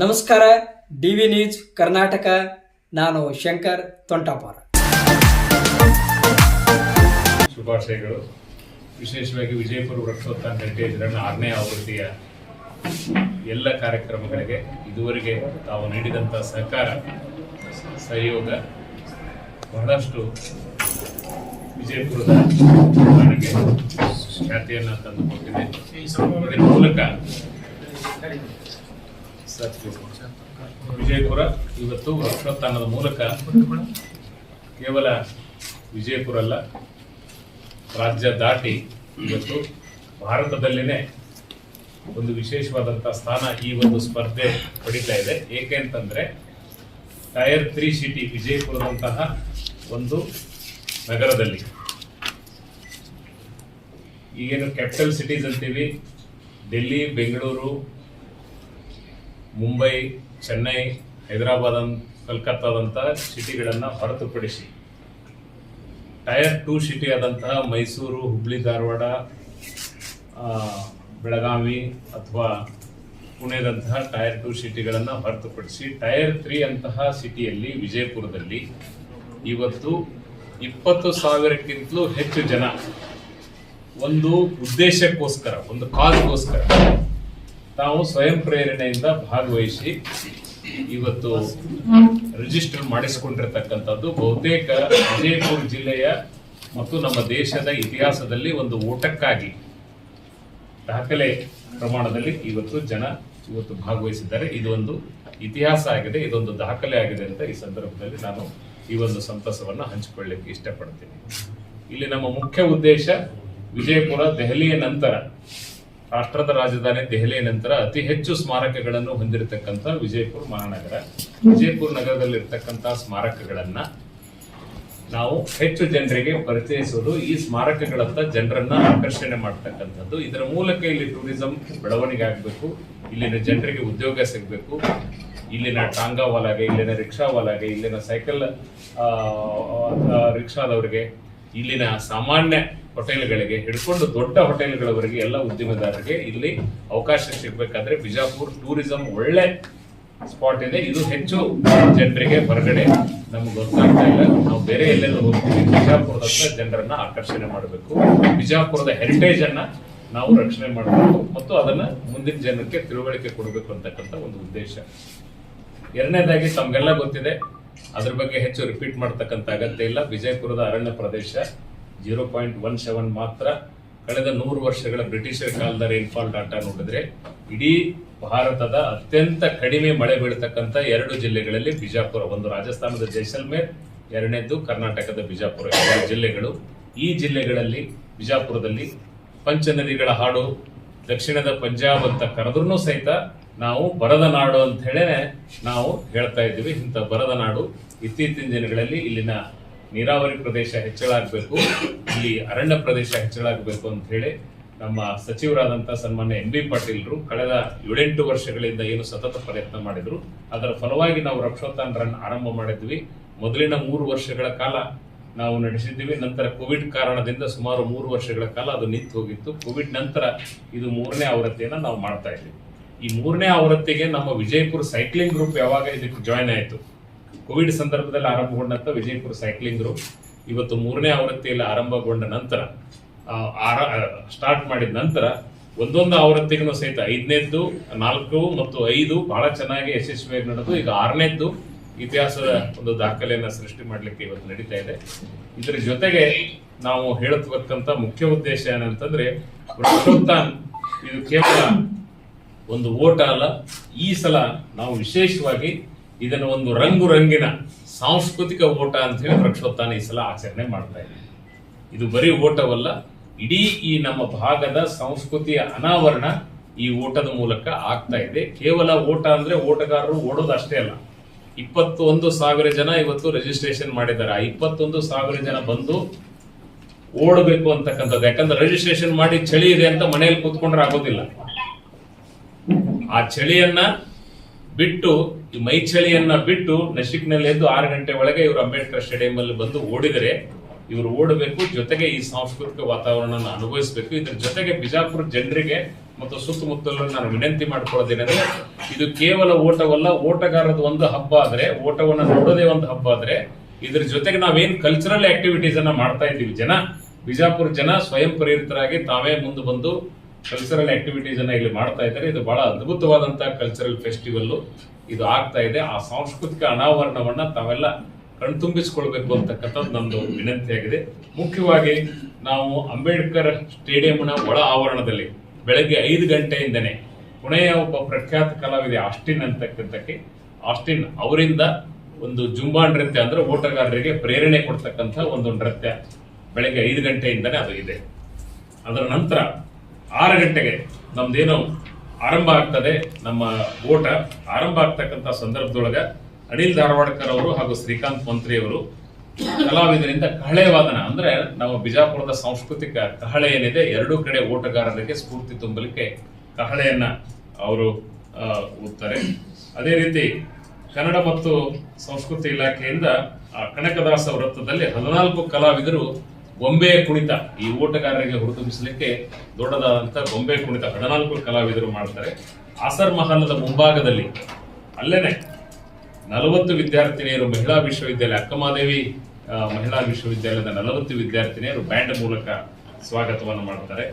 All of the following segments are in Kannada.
ನಮಸ್ಕಾರ. DV news Karnataka. ನಾನು ಶಂಕರ್ ತೊಂಟಾಪುರ. ಶುಭಾಶಯಗಳು. ವಿಶೇಷವಾಗಿ ವಿಜಯಪುರ ವೃಕ್ಷೋತ್ಥಾನ ಹೆರಿಟೇಜ್ ರನ್ 6ನೇ ಆವೃತ್ತಿಯ ಎಲ್ಲ ಕಾರ್ಯಕ್ರಮಗಳಿಗೆ ಇದುವರೆಗೆ ತಾವು ನೀಡಿದಂಥ ಸಹಕಾರ ಸಹಯೋಗ ಬಹಳಷ್ಟು ವಿಜಯಪುರದ ನನಗೆ ಖ್ಯಾತಿಯನ್ನು ತಂದುಕೊಟ್ಟಿದೆ. ಇದರ ಮೂಲಕ ವಿಜಯಪುರ ಇವತ್ತು ವೃಕ್ಷೋತ್ಥಾನದ ಮೂಲಕ ಕೇವಲ ವಿಜಯಪುರ ಅಲ್ಲ, ರಾಜ್ಯ ದಾಟಿ ಇವತ್ತು ಭಾರತದಲ್ಲಿನೇ ಒಂದು ವಿಶೇಷವಾದಂಥ ಸ್ಥಾನ ಈ ಒಂದು ಸ್ಪರ್ಧೆ ಪಡೀತಾ ಇದೆ. ಏಕೆ ಅಂತಂದ್ರೆ ಟೈರ್ 3 ಸಿಟಿ ವಿಜಯಪುರದಂತಹ ಒಂದು ನಗರದಲ್ಲಿ ಈಗೇನು ಕ್ಯಾಪಿಟಲ್ ಸಿಟೀಸ್ ಅಂತೀವಿ, ಡೆಲ್ಲಿ, ಬೆಂಗಳೂರು, ಮುಂಬೈ, ಚೆನ್ನೈ, ಹೈದರಾಬಾದ್, ಕಲ್ಕತ್ತಾದಂಥ ಸಿಟಿಗಳನ್ನು ಹೊರತುಪಡಿಸಿ ಟೈರ್ 2 ಸಿಟಿ ಆದಂತಹ ಮೈಸೂರು, ಹುಬ್ಳಿ, ಧಾರವಾಡ, ಬೆಳಗಾವಿ ಅಥವಾ ಪುಣೆದಂತಹ ಟೈರ್ 2 ಸಿಟಿಗಳನ್ನು ಹೊರತುಪಡಿಸಿ ಟೈರ್ 3 ಅಂತಹ ಸಿಟಿಯಲ್ಲಿ ವಿಜಯಪುರದಲ್ಲಿ ಇವತ್ತು 20,000ಕ್ಕಿಂತಲೂ ಹೆಚ್ಚು ಜನ ಒಂದು ಉದ್ದೇಶಕ್ಕೋಸ್ಕರ, ಒಂದು ಕಾಸ್ಗೋಸ್ಕರ ತಾವು ಸ್ವಯಂ ಪ್ರೇರಣೆಯಿಂದ ಭಾಗವಹಿಸಿ ಇವತ್ತು ರಿಜಿಸ್ಟರ್ ಮಾಡಿಸಿಕೊಂಡಿರ್ತಕ್ಕಂಥದ್ದು ಬಹುತೇಕ ವಿಜಯಪುರ ಜಿಲ್ಲೆಯ ಮತ್ತು ನಮ್ಮ ದೇಶದ ಇತಿಹಾಸದಲ್ಲಿ ಒಂದು ಓಟಕ್ಕಾಗಿ ದಾಖಲೆ ಪ್ರಮಾಣದಲ್ಲಿ ಇವತ್ತು ಭಾಗವಹಿಸಿದ್ದಾರೆ. ಇದೊಂದು ಇತಿಹಾಸ ಆಗಿದೆ, ಇದೊಂದು ದಾಖಲೆ ಆಗಿದೆ ಅಂತ ಈ ಸಂದರ್ಭದಲ್ಲಿ ನಾನು ಈ ಒಂದು ಸಂತಸವನ್ನು ಹಂಚಿಕೊಳ್ಳಲಿಕ್ಕೆ ಇಷ್ಟಪಡ್ತೀನಿ. ಇಲ್ಲಿ ನಮ್ಮ ಮುಖ್ಯ ಉದ್ದೇಶ ವಿಜಯಪುರ ದೆಹಲಿಯ ನಂತರ, ರಾಷ್ಟ್ರದ ರಾಜಧಾನಿ ದೆಹಲಿಯ ನಂತರ ಅತಿ ಹೆಚ್ಚು ಸ್ಮಾರಕಗಳನ್ನು ಹೊಂದಿರತಕ್ಕಂಥ ವಿಜಯಪುರ ಮಹಾನಗರ. ವಿಜಯಪುರ ನಗರದಲ್ಲಿರ್ತಕ್ಕಂಥ ಸ್ಮಾರಕಗಳನ್ನ ನಾವು ಹೆಚ್ಚು ಜನರಿಗೆ ಪರಿಚಯಿಸುವುದು, ಈ ಸ್ಮಾರಕಗಳತ್ತ ಜನರನ್ನ ಆಕರ್ಷಣೆ ಮಾಡ್ತಕ್ಕಂಥದ್ದು. ಇದರ ಮೂಲಕ ಇಲ್ಲಿ ಟೂರಿಸಂ ಬೆಳವಣಿಗೆ ಆಗಬೇಕು, ಇಲ್ಲಿನ ಜನರಿಗೆ ಉದ್ಯೋಗ ಸಿಗಬೇಕು, ಇಲ್ಲಿನ ಟಾಂಗಾವಾಲಾಗೆ, ಇಲ್ಲಿನ ರಿಕ್ಷಾವಾಲಾಗೆ, ಇಲ್ಲಿನ ಸೈಕಲ್ ರಿಕ್ಷಾದವರಿಗೆ, ಇಲ್ಲಿನ ಸಾಮಾನ್ಯ ಹೋಟೆಲ್ಗಳಿಗೆ ಹಿಡ್ಕೊಂಡು ದೊಡ್ಡ ಹೋಟೆಲ್ಗಳವರೆಗೆ ಎಲ್ಲ ಉದ್ಯಮದಾರರಿಗೆ ಇಲ್ಲಿ ಅವಕಾಶ ಸಿಗಬೇಕಾದ್ರೆ ಬಿಜಾಪುರ ಟೂರಿಸಂ ಒಳ್ಳೆ ಸ್ಪಾಟ್ ಇದೆ. ಇದು ಹೆಚ್ಚು ಜನರಿಗೆ ಹೊರಗಡೆ ನಮ್ಗೆ ಗೊತ್ತಾಗ್ತಾ ಇಲ್ಲ. ನಾವು ಬೇರೆ ಎಲ್ಲೆಲ್ಲ ಹೋಗ್ತೀವಿ, ಬಿಜಾಪುರದತ್ತ ಜನರನ್ನ ಆಕರ್ಷಣೆ ಮಾಡಬೇಕು, ಬಿಜಾಪುರದ ಹೆರಿಟೇಜ್ ಅನ್ನ ನಾವು ರಕ್ಷಣೆ ಮಾಡಬೇಕು ಮತ್ತು ಅದನ್ನ ಮುಂದಿನ ಜನಕ್ಕೆ ತಿಳುವಳಿಕೆ ಕೊಡಬೇಕು ಅಂತಕ್ಕಂಥ ಒಂದು ಉದ್ದೇಶ. ಎರಡನೇದಾಗಿ ತಮ್ಗೆಲ್ಲ ಗೊತ್ತಿದೆ, ಅದ್ರ ಬಗ್ಗೆ ಹೆಚ್ಚು ರಿಪೀಟ್ ಮಾಡ್ತಕ್ಕಂಥ ಅಗತ್ಯ ಇಲ್ಲ. ವಿಜಯಪುರದ ಅರಣ್ಯ ಪ್ರದೇಶ 0.17 ಮಾತ್ರ. ಕಳೆದ 100 ವರ್ಷಗಳ ಬ್ರಿಟಿಷರ ಕಾಲದ ರೈನ್ಫಾಲ್ ಡಾಟಾ ನೋಡಿದ್ರೆ ಇಡೀ ಭಾರತದ ಅತ್ಯಂತ ಕಡಿಮೆ ಮಳೆ ಬೀಳ್ತಕ್ಕಂಥ 2 ಜಿಲ್ಲೆಗಳಲ್ಲಿ ಬಿಜಾಪುರ, ಒಂದು ರಾಜಸ್ಥಾನದ ಜೈಸಲ್ಮೇರ್, ಎರಡನೇದ್ದು ಕರ್ನಾಟಕದ ಬಿಜಾಪುರ, 2 ಜಿಲ್ಲೆಗಳು. ಈ ಜಿಲ್ಲೆಗಳಲ್ಲಿ ಬಿಜಾಪುರದಲ್ಲಿ ಪಂಚನದಿಗಳ ಹಾಡು, ದಕ್ಷಿಣದ ಪಂಜಾಬ್ ಅಂತ ಕರೆದ್ರೂ ಸಹಿತ ನಾವು ಬರದ ನಾಡು ಅಂತ ಹೇಳಿ ನಾವು ಹೇಳ್ತಾ ಇದ್ದೀವಿ. ಇಂಥ ಬರದ ನಾಡು ಇತ್ತೀಚಿನ ದಿನಗಳಲ್ಲಿ ಇಲ್ಲಿನ ನೀರಾವರಿ ಪ್ರದೇಶ ಹೆಚ್ಚಳ ಆಗಬೇಕು, ಇಲ್ಲಿ ಅರಣ್ಯ ಪ್ರದೇಶ ಹೆಚ್ಚಳ ಆಗಬೇಕು ಅಂತ ಹೇಳಿ ನಮ್ಮ ಸಚಿವರಾದಂಥ ಸನ್ಮಾನ್ಯ MB ಪಾಟೀಲ್ರು ಕಳೆದ 7-8 ವರ್ಷಗಳಿಂದ ಏನು ಸತತ ಪ್ರಯತ್ನ ಮಾಡಿದ್ರು, ಅದರ ಫಲವಾಗಿ ನಾವು ವೃಕ್ಷೋತ್ಥಾನ ರನ್ ಆರಂಭ ಮಾಡಿದ್ವಿ. ಮೊದಲಿನ 3 ವರ್ಷಗಳ ಕಾಲ ನಾವು ನಡೆಸಿದ್ದೀವಿ. ನಂತರ ಕೋವಿಡ್ ಕಾರಣದಿಂದ ಸುಮಾರು 3 ವರ್ಷಗಳ ಕಾಲ ಅದು ನಿಂತು ಹೋಗಿತ್ತು. ಕೋವಿಡ್ ನಂತರ ಇದು 3ನೇ ಆವೃತ್ತಿಯನ್ನು ನಾವು ಮಾಡ್ತಾ ಇದ್ದೀವಿ. ಈ 3ನೇ ಆವೃತ್ತಿಗೆ ನಮ್ಮ ವಿಜಯಪುರ ಸೈಕ್ಲಿಂಗ್ ಗ್ರೂಪ್ ಯಾವಾಗ ಇದಕ್ಕೆ ಜಾಯ್ನ್ ಆಯಿತು, ಕೋವಿಡ್ ಸಂದರ್ಭದಲ್ಲಿ ಆರಂಭಗೊಂಡಂತ ವಿಜಯಪುರ ಸೈಕ್ಲಿಂಗ್ ಗ್ರೂಪ್ ಇವತ್ತು 3ನೇ ಆವೃತ್ತಿಯಲ್ಲಿ ಆರಂಭಗೊಂಡ ನಂತರ ಸ್ಟಾರ್ಟ್ ಮಾಡಿದ ನಂತರ ಒಂದೊಂದು ಆವೃತ್ತಿಗೂ ಸಹಿತ 5ನೇದ್ದು, 4 ಮತ್ತು 5 ಬಹಳ ಚೆನ್ನಾಗಿ ಯಶಸ್ವಿಯಾಗಿ ನಡೆದು ಈಗ 6ನೇದ್ದು ಇತಿಹಾಸದ ಒಂದು ದಾಖಲೆಯನ್ನ ಸೃಷ್ಟಿ ಮಾಡಲಿಕ್ಕೆ ಇವತ್ತು ನಡೀತಾ ಇದೆ. ಇದರ ಜೊತೆಗೆ ನಾವು ಹೇಳತಕ್ಕಂತ ಮುಖ್ಯ ಉದ್ದೇಶ ಏನಂತಂದ್ರೆ ವೃಕ್ಷೋತ್ಥಾನ ಇದು ಕೇವಲ ಒಂದು ಓಟ ಅಲ್ಲ. ಈ ಸಲ ನಾವು ವಿಶೇಷವಾಗಿ ಇದನ್ನು ಒಂದು ರಂಗಿನ ಸಾಂಸ್ಕೃತಿಕ ಓಟ ಅಂತ ಹೇಳಿ ವೃಕ್ಷೋತ್ಥಾನ ಈ ಸಲ ಆಚರಣೆ ಮಾಡ್ತಾ ಇದ್ದೀವಿ. ಇದು ಬರೀ ಓಟವಲ್ಲ, ಇಡೀ ಈ ನಮ್ಮ ಭಾಗದ ಸಂಸ್ಕೃತಿಯ ಅನಾವರಣ ಈ ಓಟದ ಮೂಲಕ ಆಗ್ತಾ ಇದೆ. ಕೇವಲ ಓಟ ಅಂದ್ರೆ ಓಟಗಾರರು ಓಡೋದು ಅಷ್ಟೇ ಅಲ್ಲ, 21,000 ಜನ ಇವತ್ತು ರಿಜಿಸ್ಟ್ರೇಷನ್ ಮಾಡಿದ್ದಾರೆ. ಆ 21,000 ಜನ ಬಂದು ಓಡಬೇಕು ಅಂತಕ್ಕಂಥದ್ದು. ಯಾಕಂದ್ರೆ ರಿಜಿಸ್ಟ್ರೇಷನ್ ಮಾಡಿ ಚಳಿ ಇದೆ ಅಂತ ಮನೆಯಲ್ಲಿ ಕೂತ್ಕೊಂಡ್ರೆ ಆಗೋದಿಲ್ಲ. ಆ ಚಳಿಯನ್ನ ಬಿಟ್ಟು, ಈ ಮೈ ಚಳಿಯನ್ನ ಬಿಟ್ಟು ನಶಿಕ್ನಲ್ಲಿ ಎದ್ದು 6 ಗಂಟೆ ಒಳಗೆ ಇವರು ಅಂಬೇಡ್ಕರ್ ಸ್ಟೇಡಿಯಂ ಅಲ್ಲಿ ಬಂದು ಓಡಿದರೆ ಇವರು ಓಡಬೇಕು, ಜೊತೆಗೆ ಈ ಸಾಂಸ್ಕೃತಿಕ ವಾತಾವರಣ ಅನುಭವಿಸಬೇಕು. ಇದ್ರ ಜೊತೆಗೆ ಬಿಜಾಪುರ ಜನರಿಗೆ ಮತ್ತು ಸುತ್ತಮುತ್ತಲು ನಾನು ವಿನಂತಿ ಮಾಡ್ಕೊಳ್ಳೋದೇನೆಂದ್ರೆ ಇದು ಕೇವಲ ಓಟವಲ್ಲ, ಓಟಗಾರರದ ಒಂದು ಹಬ್ಬ ಆದ್ರೆ, ಓಟವನ್ನು ನೋಡೋದೇ ಒಂದು ಹಬ್ಬ ಆದ್ರೆ, ಇದ್ರ ಜೊತೆಗೆ ನಾವೇನ್ ಕಲ್ಚರಲ್ ಆಕ್ಟಿವಿಟೀಸ್ ಅನ್ನ ಮಾಡ್ತಾ ಇದ್ದೀವಿ, ಬಿಜಾಪುರ ಜನ ಸ್ವಯಂ ಪ್ರೇರಿತರಾಗಿ ತಾವೇ ಮುಂದೆ ಬಂದು ಕಲ್ಚರಲ್ ಆಕ್ಟಿವಿಟೀಸ್ ಅನ್ನ ಇಲ್ಲಿ ಮಾಡ್ತಾ ಇದ್ದಾರೆ. ಇದು ಬಹಳ ಅದ್ಭುತವಾದಂತಹ ಕಲ್ಚರಲ್ ಫೆಸ್ಟಿವಲ್ ಇದು ಆಗ್ತಾ ಇದೆ. ಆ ಸಾಂಸ್ಕೃತಿಕ ಅನಾವರಣವನ್ನ ತಾವೆಲ್ಲ ಕಣ್ತುಂಬಿಸಿಕೊಳ್ಬೇಕು ಅಂತಕ್ಕಂಥದ್ದು ನಮ್ದು ವಿನಂತಿಯಾಗಿದೆ. ಮುಖ್ಯವಾಗಿ ನಾವು ಅಂಬೇಡ್ಕರ್ ಸ್ಟೇಡಿಯಂನ ಒಳ ಆವರಣದಲ್ಲಿ ಬೆಳಗ್ಗೆ 5 ಗಂಟೆಯಿಂದನೇ ಪುಣೆಯ ಒಬ್ಬ ಪ್ರಖ್ಯಾತ ಕಲಾವಿದೆ ಆಸ್ಟಿನ್ ಅವರಿಂದ ಒಂದು ಜುಂಬಾ ನೃತ್ಯ ಅಂದ್ರೆ ಓಟಗಾರರಿಗೆ ಪ್ರೇರಣೆ ಕೊಡ್ತಕ್ಕಂಥ ಒಂದು ನೃತ್ಯ ಬೆಳಗ್ಗೆ 5 ಗಂಟೆಯಿಂದನೇ ಅದು ಇದೆ. ಅದರ ನಂತರ 6 ಗಂಟೆಗೆ ನಮ್ದೇನು ಆರಂಭ ಆಗ್ತದೆ, ನಮ್ಮ ಓಟ ಆರಂಭ ಆಗ್ತಕ್ಕಂಥ ಸಂದರ್ಭದೊಳಗ ಅನಿಲ್ ಧಾರವಾಡಕರ್ ಅವರು ಹಾಗೂ ಶ್ರೀಕಾಂತ್ ಮಂತ್ರಿ ಅವರು ಕಲಾವಿದರಿಂದ ಕಹಳೆ ವಾದನ ಅಂದ್ರೆ ನಮ್ಮ ಬಿಜಾಪುರದ ಸಾಂಸ್ಕೃತಿಕ ಕಹಳೆ ಏನಿದೆ, ಎರಡೂ ಕಡೆ ಓಟಗಾರರಿಗೆ ಸ್ಫೂರ್ತಿ ತುಂಬಲಿಕ್ಕೆ ಕಹಳೆಯನ್ನ ಅವರು ಓದ್ತಾರೆ. ಅದೇ ರೀತಿ ಕನ್ನಡ ಮತ್ತು ಸಂಸ್ಕೃತಿ ಇಲಾಖೆಯಿಂದ ಕನಕದಾಸ ವೃತ್ತದಲ್ಲಿ 14 ಕಲಾವಿದರು ಗೊಂಬೆ ಕುಣಿತ, ಈ ಓಟಗಾರರಿಗೆ ಹುರಿದುಂಬಿಸಲಿಕ್ಕೆ ದೊಡ್ಡದಾದಂತ ಗೊಂಬೆ ಕುಣಿತ 14 ಕಲಾವಿದರು ಮಾಡ್ತಾರೆ. ಆಸರ್ ಮಹಲದ ಮುಂಭಾಗದಲ್ಲಿ ಅಲ್ಲೇನೆ 40 ವಿದ್ಯಾರ್ಥಿನಿಯರು ಮಹಿಳಾ ವಿಶ್ವವಿದ್ಯಾಲಯ, ಅಕ್ಕಮಹಾದೇವಿ ಮಹಿಳಾ ವಿಶ್ವವಿದ್ಯಾಲಯದ 40 ವಿದ್ಯಾರ್ಥಿನಿಯರು ಬ್ಯಾಂಡ್ ಮೂಲಕ ಸ್ವಾಗತವನ್ನು ಮಾಡ್ತಾರೆ.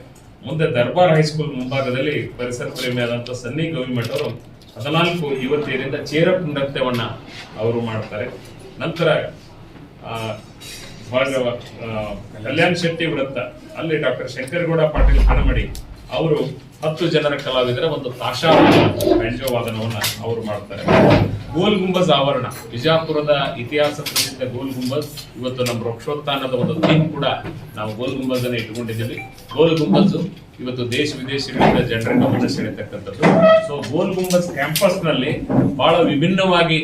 ಮುಂದೆ ದರ್ಬಾರ್ ಹೈಸ್ಕೂಲ್ ಮುಂಭಾಗದಲ್ಲಿ ಪರಿಸರ ಪ್ರೇಮಿಯಾದಂತಹ ಸನ್ನಿ ಗವಿಮಠ್ ಅವರು 14 ಯುವತಿಯರಿಂದ ಚೇರಪ್ ನೃತ್ಯವನ್ನ ಅವರು ಮಾಡ್ತಾರೆ. ನಂತರ ಕಲ್ಯಾಣ್ ಶೆಟ್ಟಿ ವೃತ್ತ ಅಲ್ಲಿ ಡಾಕ್ಟರ್ ಶಂಕರಗೌಡ ಪಾಟೀಲ್ ಕಣಮಡಿ ಅವರು 10 ಜನರ ಕಲಾವಿದರ ಒಂದು ತಾಶಾ ಬ್ಯಾಂಜೋ ವಾದನವನ್ನ ಅವರು ಮಾಡ್ತಾರೆ. ಗೋಲ್ ಗುಂಬಜ್ ಆವರಣ, ಬಿಜಾಪುರದ ಇತಿಹಾಸ ಪ್ರಸಿದ್ಧ ಗೋಲ್ ಗುಂಬಜ್, ಇವತ್ತು ನಮ್ಮ ವೃಕ್ಷೋತ್ಥಾನದ ಒಂದು ಥೀಮ್ ಕೂಡ ನಾವು ಗೋಲ್ ಗುಂಬಜ್ ಅನ್ನು ಇಟ್ಕೊಂಡಿದ್ದೀವಿ. ಗೋಲ್ ಗುಂಬಜ್ ಇವತ್ತು ದೇಶ ವಿದೇಶಗಳಿಂದ ಜನರ ಗಮನ ಸೆಳೆತಕ್ಕಂಥದ್ದು. ಸೊ ಗೋಲ್ ಗುಂಬಜ್ ಕ್ಯಾಂಪಸ್ ನಲ್ಲಿ ಬಹಳ ವಿಭಿನ್ನವಾಗಿ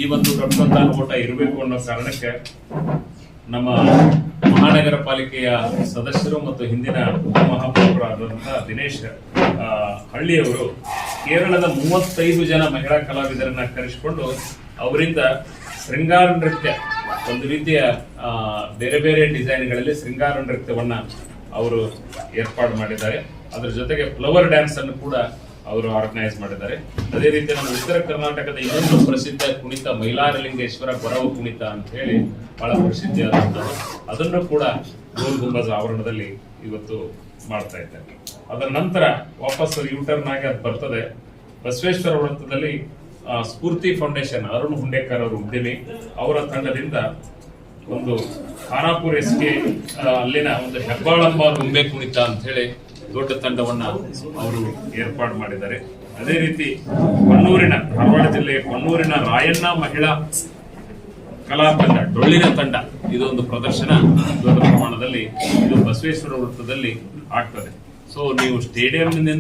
ಈ ಒಂದು ವೃಕ್ಷೋತ್ಥಾನ ಓಟ ಇರಬೇಕು ಅನ್ನೋ ಕಾರಣಕ್ಕೆ ನಮ್ಮ ಮಹಾನಗರ ಪಾಲಿಕೆಯ ಸದಸ್ಯರು ಮತ್ತು ಹಿಂದಿನ ಉಪಮಹಾಪೌರರಾದಂತಹ ದಿನೇಶ್ ಹಳ್ಳಿಯವರು ಕೇರಳದ 35 ಜನ ಮಹಿಳಾ ಕಲಾವಿದರನ್ನ ಕರೆಸಿಕೊಂಡು ಅವರಿಂದ ಶೃಂಗಾರ ನೃತ್ಯ, ಒಂದು ರೀತಿಯ ಬೇರೆ ಬೇರೆ ಡಿಸೈನ್ಗಳಲ್ಲಿ ಶೃಂಗಾರ ನೃತ್ಯವನ್ನ ಅವರು ಏರ್ಪಾಡು ಮಾಡಿದ್ದಾರೆ. ಅದರ ಜೊತೆಗೆ ಫ್ಲವರ್ ಡ್ಯಾನ್ಸ್ ಅನ್ನು ಕೂಡ ಅವರು ಆರ್ಗನೈಸ್ ಮಾಡಿದ್ದಾರೆ. ಅದೇ ರೀತಿ ನಮ್ಮ ಉತ್ತರ ಕರ್ನಾಟಕದ ಇನ್ನೊಂದು ಪ್ರಸಿದ್ಧ ಕುಣಿತ ಮೈಲಾರಲಿಂಗೇಶ್ವರ ಕೊರವ ಕುಣಿತ ಅಂತ ಹೇಳಿ ಬಹಳ ಪ್ರಸಿದ್ಧಿಯಾದಂಥದ್ದು, ಅದನ್ನು ಕೂಡ ಗೋಲ್ ಗುಂಬಜ್ ಆವರಣದಲ್ಲಿ ಇವತ್ತು ಮಾಡ್ತಾ ಇದ್ದಾರೆ. ಅದರ ನಂತರ ವಾಪಸ್ ಯೂಟರ್ನ್ ಆಗಿ ಅದು ಬರ್ತದೆ. ಬಸವೇಶ್ವರ ವೃತ್ತದಲ್ಲಿ ಸ್ಫೂರ್ತಿ ಫೌಂಡೇಶನ್ ಅರುಣ್ ಹುಂಡೇಕರ್ ಅವರು ಉದ್ಯಮಿ, ಅವರ ತಂಡದಿಂದ ಒಂದು ಖಾನಾಪುರ ಎಸ್ಕೆ ಅಲ್ಲಿನ ಒಂದು ಹೆಬ್ಬಾಳಂಬ ಗೊಂಬೆ ಕುಣಿತ ಅಂತ ಹೇಳಿ ದೊಡ್ಡ ತಂಡವನ್ನ ಅವರು ಏರ್ಪಾಡು ಮಾಡಿದ್ದಾರೆ. ಅದೇ ರೀತಿ ಧಾರವಾಡ ಜಿಲ್ಲೆಯ ಕೊಣ್ಣೂರಿನ ರಾಯಣ್ಣ ಮಹಿಳಾ ಕಲಾ ತಂಡ, ಡೊಳ್ಳಿನ ತಂಡ, ಇದೊಂದು ಪ್ರದರ್ಶನ ದೊಡ್ಡ ಪ್ರಮಾಣದಲ್ಲಿ ಇದು ಬಸವೇಶ್ವರ ವೃತ್ತದಲ್ಲಿ ಆಗ್ತದೆ. ಸೊ ನೀವು ಸ್ಟೇಡಿಯಂನಿಂದ